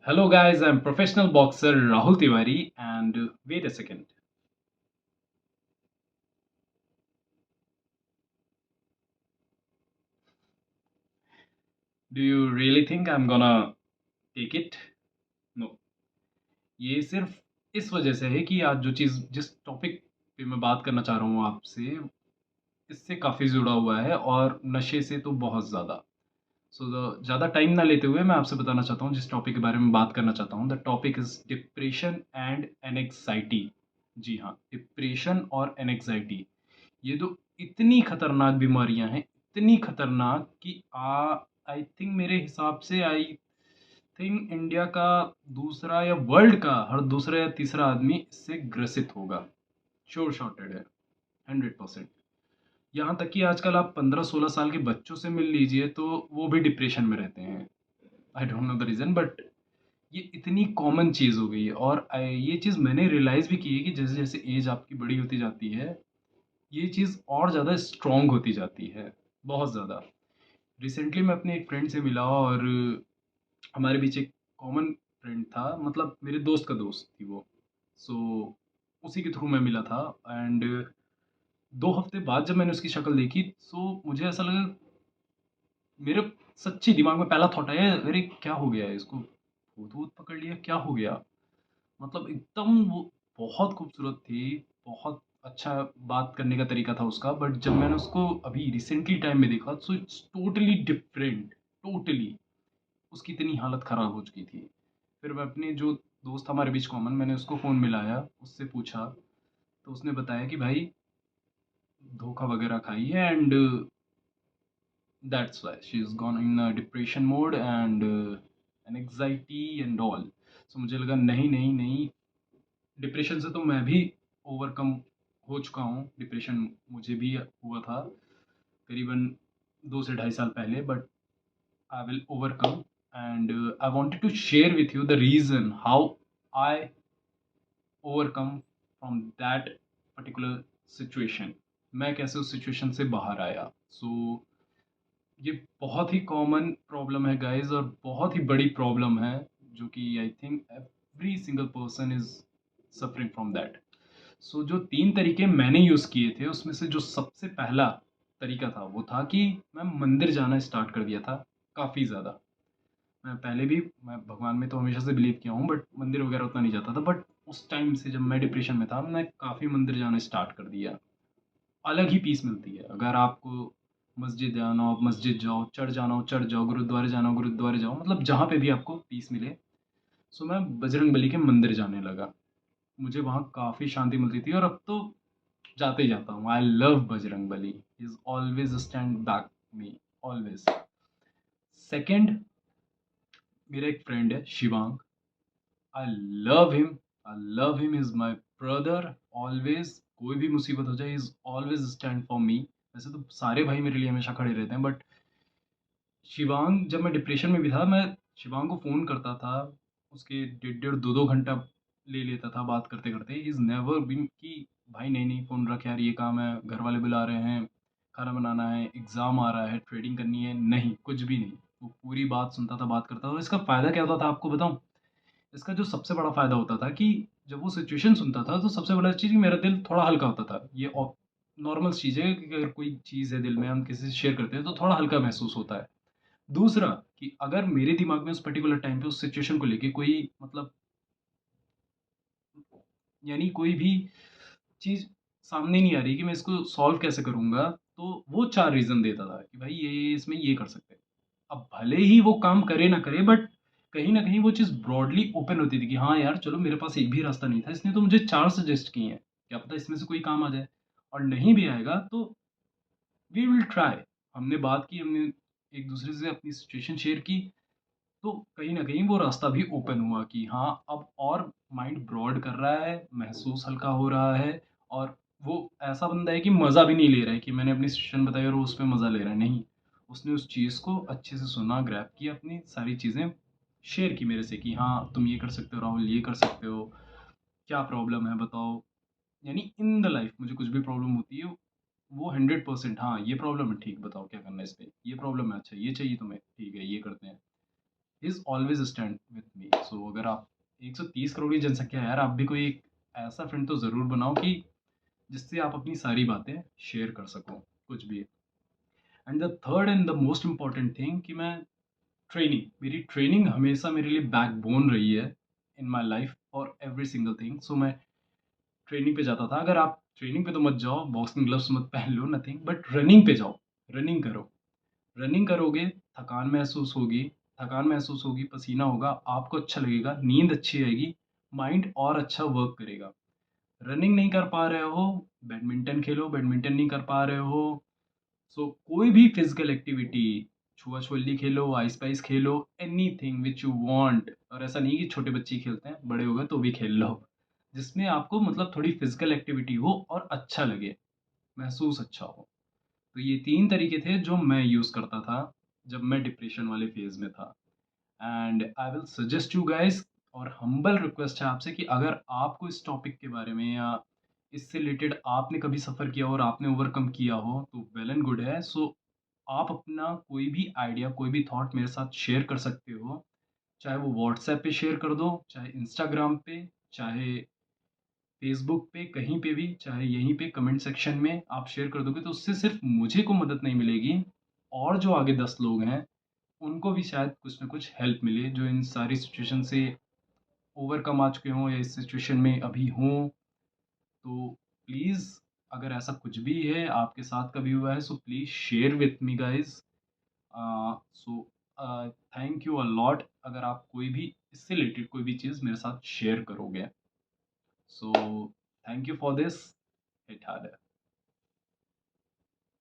Hello, guys. I'm professional boxer Rahul Tiwari. And wait a second. Do you really think I'm gonna take it? No. ये सिर्फ इस वजह से है कि आज जिस टॉपिक पे मैं बात करना चाह रहा हूँ आपसे, इससे काफ़ी जुड़ा हुआ है और नशे से तो बहुत ज़्यादा। ज़्यादा टाइम ना लेते हुए मैं आपसे बताना चाहता हूँ जिस टॉपिक के बारे में बात करना चाहता हूँ। The topic is depression and anxiety. जी हाँ, डिप्रेशन और एनेक्साइटी। ये दो इतनी खतरनाक बीमारियां हैं, इतनी खतरनाक कि आई थिंक मेरे हिसाब से आई थिंक इंडिया का दूसरा या वर्ल्ड का हर दूसरा या तीसरा आदमी इससे ग्रसित होगा। श्योर शॉर्टेड है, 100%। यहाँ तक कि आजकल आप 15-16 साल के बच्चों से मिल लीजिए तो वो भी डिप्रेशन में रहते हैं। I don't know the reason, but ये इतनी कॉमन चीज़ हो गई है। और ये चीज़ मैंने रियलाइज़ भी की है कि जैसे जैसे एज आपकी बड़ी होती जाती है, ये चीज़ और ज़्यादा स्ट्रॉन्ग होती जाती है, बहुत ज़्यादा। रिसेंटली मैं अपने एक फ्रेंड से मिला और हमारे बीच एक कॉमन फ्रेंड था, मतलब मेरे दोस्त का दोस्त थी वो। सो उसी के थ्रू मैं मिला था। एंड 2 हफ्ते बाद जब मैंने उसकी शक्ल देखी तो मुझे ऐसा लगा, मेरे सच्ची दिमाग में पहला थॉट आया, अरे क्या हो गया है इसको, भूत वूत पकड़ लिया, क्या हो गया। मतलब एकदम वो बहुत खूबसूरत थी, बहुत अच्छा बात करने का तरीका था उसका। बट जब मैंने उसको अभी रिसेंटली टाइम में देखा तो इट्स टोटली डिफरेंट, टोटली। उसकी इतनी हालत ख़राब हो चुकी थी। फिर मैं अपने जो दोस्त था हमारे बीच कॉमन, मैंने उसको फ़ोन मिलाया, उससे पूछा, तो उसने बताया कि भाई धोखा वगैरह खाई है and that's why she is gone in depression mode and anxiety and all. So मुझे लगा नहीं नहीं नहीं, डिप्रेशन से तो मैं भी ओवरकम हो चुका हूँ। डिप्रेशन मुझे भी हुआ था करीबन 2 से ढाई साल पहले, but I will overcome. And I wanted to share with you the reason how I overcome from that particular situation. मैं कैसे उस सिचुएशन से बाहर आया। ये बहुत ही कॉमन प्रॉब्लम है गाइस, और बहुत ही बड़ी प्रॉब्लम है, जो कि I think every single person is suffering from that. जो 3 तरीके मैंने यूज़ किए थे, उसमें से जो सबसे पहला तरीका था, वो था कि मैं मंदिर जाना स्टार्ट कर दिया था काफ़ी ज़्यादा। मैं भगवान में तो हमेशा से बिलीव किया हूँ, बट मंदिर वगैरह उतना नहीं जाता था। बट उस टाइम से जब मैं डिप्रेशन में था, मैं काफ़ी मंदिर जाना स्टार्ट कर दिया। अलग ही पीस मिलती है। अगर आपको मस्जिद जाना हो, आप मस्जिद जाओ, चर्च जाना हो, चर्च जाओ, गुरुद्वारे जाना हो, गुरुद्वारे जाओ, मतलब जहाँ पे भी आपको पीस मिले। मैं बजरंगबली के मंदिर जाने लगा। मुझे वहाँ काफ़ी शांति मिलती थी और अब तो जाते ही जाता हूँ। I love Bajrangbali, is always stand back me, always. Second, मेरा एक फ्रेंड है Shivang. I love him, I love him, is my brother. Always कोई भी मुसीबत हो जाए, is always stand for me. वैसे तो सारे भाई मेरे लिए हमेशा खड़े रहते हैं, बट शिवांग, जब मैं डिप्रेशन में भी था, मैं शिवांग को फ़ोन करता था, उसके डेढ़ डेढ़ 2-2 घंटा ले लेता था बात करते-करते। ही इज़ नेवर बीन कि भाई नहीं-नहीं फ़ोन रख यार, ये काम है, घर वाले बुला रहे हैं, खाना बनाना है, एग्ज़ाम आ रहा है, ट्रेडिंग करनी है, नहीं, कुछ भी नहीं। वो पूरी बात सुनता था, बात करता था। और इसका फ़ायदा क्या होता था आपको बताऊँ? इसका जो सबसे बड़ा फ़ायदा होता था कि जब वो सिचुएशन सुनता था, तो सबसे बड़ा चीज़ कि मेरा दिल थोड़ा हल्का होता था। ये नॉर्मल चीज़ है कि अगर कोई चीज़ है दिल में, हम किसी से शेयर करते हैं, तो थोड़ा हल्का महसूस होता है। दूसरा, कि अगर मेरे दिमाग में उस पर्टिकुलर टाइम पे उस सिचुएशन को लेके कोई मतलब, यानी कोई भी चीज़ सामने नहीं आ रही कि मैं इसको सॉल्व कैसे करूँगा, तो वो 4 रीज़न देता था कि भाई ये इसमें ये कर सकते हैं। अब भले ही वो काम करे ना करे, बट कहीं न कहीं वो चीज़ ब्रॉडली ओपन होती थी कि हाँ यार, चलो मेरे पास एक भी रास्ता नहीं था, इसने तो मुझे 4 सजेस्ट किए हैं, क्या पता इसमें से कोई काम आ जाए। और नहीं भी आएगा तो वी विल ट्राई। हमने बात की, हमने एक-दूसरे से अपनी सिचुएशन शेयर की, तो कहीं न कहीं वो रास्ता भी ओपन हुआ कि हाँ, अब और माइंड ब्रॉड कर रहा है, महसूस हल्का हो रहा है। और वो ऐसा बंदा है कि मज़ा भी नहीं ले रहा है कि मैंने अपनी सिचुएशन बताई और वो उसमें मज़ा ले रहा है, नहीं। उसने उस चीज़ को अच्छे से सुना, ग्रैब किया, अपनी सारी चीज़ें शेयर की मेरे से कि हाँ, तुम ये कर सकते हो राहुल, ये कर सकते हो, क्या प्रॉब्लम है बताओ? यानी इन द लाइफ़ मुझे कुछ भी प्रॉब्लम होती है, वो 100% हाँ, ये प्रॉब्लम है, ठीक, बताओ क्या करना है इस पे? ये प्रॉब्लम है, अच्छा ये चाहिए तुम्हें? ठीक है, ये करते हैं। He is always stand with me. So अगर आप 130 करोड़ की जनसंख्या है यार, आप भी कोई एक ऐसा फ्रेंड तो ज़रूर बनाओ कि जिससे आप अपनी सारी बातें शेयर कर सको, कुछ भी। And the third and the most important thing कि मैं मेरी ट्रेनिंग हमेशा मेरे लिए बैकबोन रही है in my life for every single thing. So मैं ट्रेनिंग पे जाता था। अगर आप ट्रेनिंग पे तो मत जाओ, बॉक्सिंग ग्लव्स मत पहन लो, नथिंग, बट रनिंग पे जाओ, रनिंग करो। रनिंग करोगे, थकान महसूस होगी, पसीना होगा, आपको अच्छा लगेगा, नींद अच्छी आएगी, माइंड और अच्छा वर्क करेगा। रनिंग नहीं कर पा रहे हो, बैडमिंटन खेलो, बैडमिंटन नहीं कर पा रहे हो, सो कोई भी फिजिकल एक्टिविटी, छुआ छुअल्ली खेलो, ice price Khelo, anything which you want. और ऐसा नहीं कि छोटे बच्चे ही खेलते हैं, बड़े हो गए तो भी खेल लो, जिसमें आपको मतलब थोड़ी फिजिकल एक्टिविटी हो और अच्छा लगे, महसूस अच्छा हो। तो ये 3 तरीके थे जो मैं यूज़ करता था जब मैं डिप्रेशन वाले फ़ेज़ में था। And I will suggest you guys, और हम्बल रिक्वेस्ट है आपसे कि अगर आपको इस टॉपिक के बारे में या इससे रिलेटेड आपने कभी सफ़र किया हो और आपने ओवरकम किया हो, तो वेल एंड गुड है। सो आप अपना कोई भी आइडिया, कोई भी थॉट मेरे साथ शेयर कर सकते हो। चाहे वो व्हाट्सएप पे शेयर कर दो, चाहे इंस्टाग्राम पे, चाहे फ़ेसबुक पे, कहीं पे भी, चाहे यहीं पे कमेंट सेक्शन में आप शेयर कर दोगे, तो उससे सिर्फ़ मुझे को मदद नहीं मिलेगी, और जो आगे 10 लोग हैं, उनको भी शायद कुछ न कुछ हेल्प मिले, जो इन सारी सिचुएशन से ओवरकम आ चुके हों या इस सिचुएशन में अभी हों। तो प्लीज़, अगर ऐसा कुछ भी है, आपके साथ कभी हुआ है, so please share with me guys. So thank you a lot अगर आप कोई भी इससे रिलेटेड कोई भी चीज़ मेरे साथ शेयर करोगे। So thank you for this. Hit harder.